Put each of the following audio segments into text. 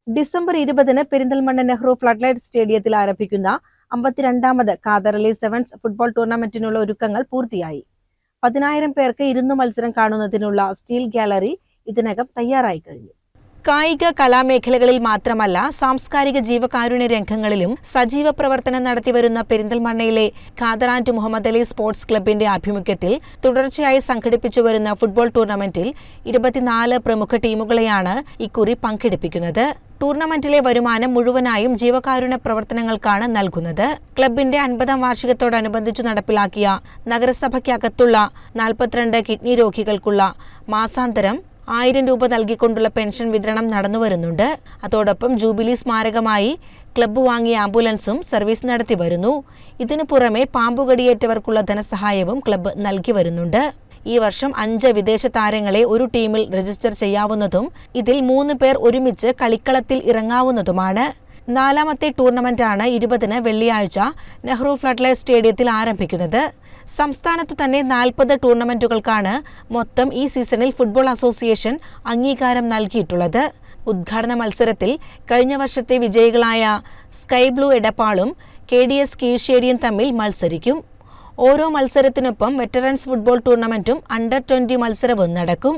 December 20-ന് Perinthalmanna Nehru floodlight സ്റ്റേഡിയത്തിൽ ആരംഭിക്കുന്ന 52ാമത് Khader Ali sevens football ടൂർണമെന്റിനുള്ള ഒരുക്കങ്ങൾ പൂർത്തിയായി. 10,000 പേർക്ക് ഇരുന്ന് മത്സരം കാണുന്നതിനുള്ള സ്റ്റീൽ ഗാലറി ഇതിനകം തയ്യാറായി കഴിഞ്ഞു. കായിക കലാമേഖലകളിൽ മാത്രമല്ല സാംസ്കാരിക ജീവകാരുണ്യ രംഗങ്ങളിലും സജീവ പ്രവർത്തനം നടത്തിവരുന്ന പെരിന്തൽമണ്ണയിലെ ഖാദർ ആൻഡ് മുഹമ്മദ് അലി സ്പോർട്സ് ക്ലബിന്റെ ആഭിമുഖ്യത്തിൽ തുടർച്ചയായി സംഘടിപ്പിച്ചുവരുന്ന ഫുട്ബോൾ ടൂർണമെന്റിൽ 24 പ്രമുഖ ടീമുകളെയാണ് ഇക്കുറി പങ്കെടുപ്പിക്കുന്നത്. ടൂർണമെന്റിലെ വരുമാനം മുഴുവനായും ജീവകാരുണ്യ പ്രവർത്തനങ്ങൾക്കാണ് നൽകുന്നത്. ക്ലബിന്റെ 50ാം വാർഷികത്തോടനുബന്ധിച്ച് നടപ്പിലാക്കിയ നഗരസഭയ്ക്കകത്തുള്ള 42 കിഡ്നി രോഗികൾക്കുള്ള മാസാന്തരം 1000 രൂപ നൽകിക്കൊണ്ടുള്ള പെൻഷൻ വിതരണം നടന്നുവരുന്നുണ്ട്. അതോടൊപ്പം ജൂബിലി സ്മാരകമായി ക്ലബ്ബ് വാങ്ങിയ ആംബുലൻസും സർവീസ് നടത്തി വരുന്നു. ഇതിനു പുറമെ പാമ്പുകടിയേറ്റവർക്കുള്ള ധനസഹായവും ക്ലബ്ബ് നൽകി വരുന്നുണ്ട്. ഈ വർഷം 5 വിദേശ താരങ്ങളെ ഒരു ടീമിൽ രജിസ്റ്റർ ചെയ്യാവുന്നതും ഇതിൽ 3 പേർ ഒരുമിച്ച് കളിക്കളത്തിൽ ഇറങ്ങാവുന്നതുമാണ്. 4ാമത്തെ ടൂർണമെന്റാണ് 20-ന് വെള്ളിയാഴ്ച നെഹ്റു ഫ്ലഡ്ലൈറ്റ് സ്റ്റേഡിയത്തിൽ ആരംഭിക്കുന്നത്. സംസ്ഥാനത്തു തന്നെ 40 ടൂർണമെന്റുകൾക്കാണ് മൊത്തം ഈ സീസണിൽ ഫുട്ബോൾ അസോസിയേഷൻ അംഗീകാരം നൽകിയിട്ടുള്ളത്. ഉദ്ഘാടന മത്സരത്തിൽ കഴിഞ്ഞ വർഷത്തെ വിജയികളായ സ്കൈ ബ്ലൂ എടപ്പാളും KDS കീഴ്ശ്ശേരിയും തമ്മിൽ മത്സരിക്കും. ഓരോ മത്സരത്തിനൊപ്പം വെറ്ററൻസ് ഫുട്ബോൾ ടൂർണമെന്റും അണ്ടർ 20 മത്സരവും നടക്കും.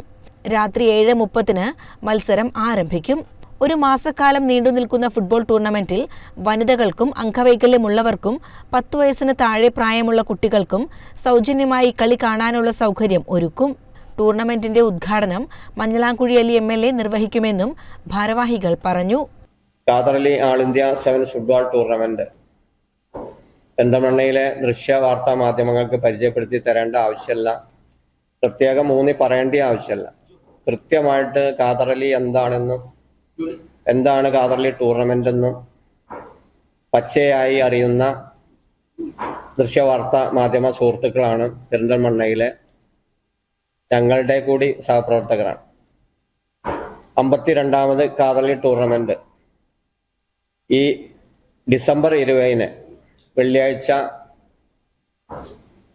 രാത്രി 7:30-ന് മത്സരം ആരംഭിക്കും. ഒരു മാസക്കാലം നീണ്ടുനിൽക്കുന്ന ഫുട്ബോൾ ടൂർണമെന്റിൽ വനിതകൾക്കും അംഗവൈകല്യമുള്ളവർക്കും 10 വയസ്സിന് താഴെ പ്രായമുള്ള കുട്ടികൾക്കും സൗജന്യമായി കളി കാണാനുള്ള സൗകര്യം ഒരുക്കും. ടൂർണമെന്റിന്റെ ഉദ്ഘാടനം മഞ്ഞളാംകുഴി അലി MLA നിർവഹിക്കുമെന്നും ഭാരവാഹികൾ പറഞ്ഞു. ഖാദർ അലി ആൾ ഇന്ത്യ സെവൻസ് ഫുട്ബോൾ ടൂർണമെന്റ് പെരിന്തൽമണ്ണയിലെ ദൃശ്യ വാർത്താ മാധ്യമങ്ങൾക്ക് പരിചയപ്പെടുത്തി തരേണ്ട ആവശ്യമില്ല, പ്രത്യേകം ഊന്നി പറയേണ്ട ആവശ്യമില്ല. കൃത്യമായിട്ട് ഖാദർ അലി എന്താണ് ഖാദർ അലി ടൂർണമെന്റ് എന്നും പച്ചയായി അറിയുന്ന ദൃശ്യവാർത്താ മാധ്യമ സുഹൃത്തുക്കളാണ് പെരിന്തൽമണ്ണയിലെ ഞങ്ങളുടെ കൂടി സഹപ്രവർത്തകരാണ്. 52ാമത് ഖാദർ അലി ടൂർണമെന്റ് ഈ ഡിസംബർ 20-ന് വെള്ളിയാഴ്ച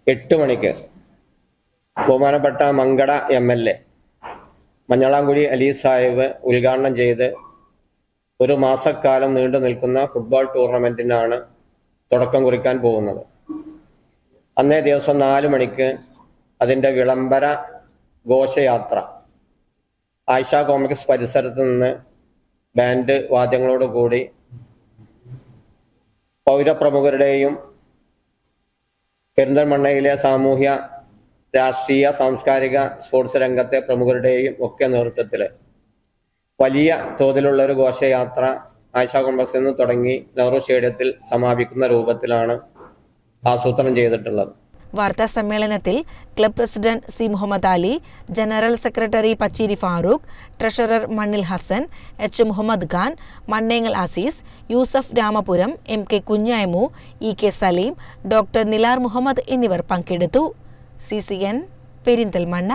8 മണിക്ക് ബഹുമാനപ്പെട്ട മങ്കട MLA മഞ്ഞളാംകുഴി അലി സാഹിബ് ഉദ്ഘാടനം ചെയ്ത് ഒരു മാസക്കാലം നീണ്ടു നിൽക്കുന്ന ഫുട്ബോൾ ടൂർണമെന്റിനാണ് തുടക്കം കുറിക്കാൻ പോകുന്നത്. അന്നേ ദിവസം 4 മണിക്ക് അതിൻ്റെ വിളംബര ഘോഷയാത്ര ആയിഷ കോംപ്ലക്സ് പരിസരത്ത് നിന്ന് ബാൻഡ് വാദ്യങ്ങളോടുകൂടി പൗരപ്രമുഖരുടെയും പെരിന്തൽമണ്ണയിലെ സാമൂഹ്യ രാഷ്ട്രീയ സാംസ്കാരിക സ്പോർട്സ് രംഗത്തെ പ്രമുഖരുടെയും ഒക്കെ നേതൃത്വത്തിൽ വലിയ തോതിലുള്ള ഒരു ഘോഷയാത്ര ആയിഷ കോംപ്ലക്സിൽ നിന്ന് തുടങ്ങി നെഹ്റു സ്റ്റേഡിയത്തിൽ സമാപിക്കുന്ന രൂപത്തിലാണ് ആസൂത്രണം ചെയ്തിട്ടുള്ളത്. വാർത്താ സമ്മേളനത്തിൽ club president C. Muhammad Ali, general secretary Pacheeri Farooq, treasurer Mannil Hasan, H. Muhammad Khan, Mannengal Azeez, Yusuf Ramapuram, MK Kunhayamu, EK Salim, doctor Nilar Muhammad എന്നിവർ പങ്കെടുത്തു. CCN പെരിന്തൽമണ്ണ.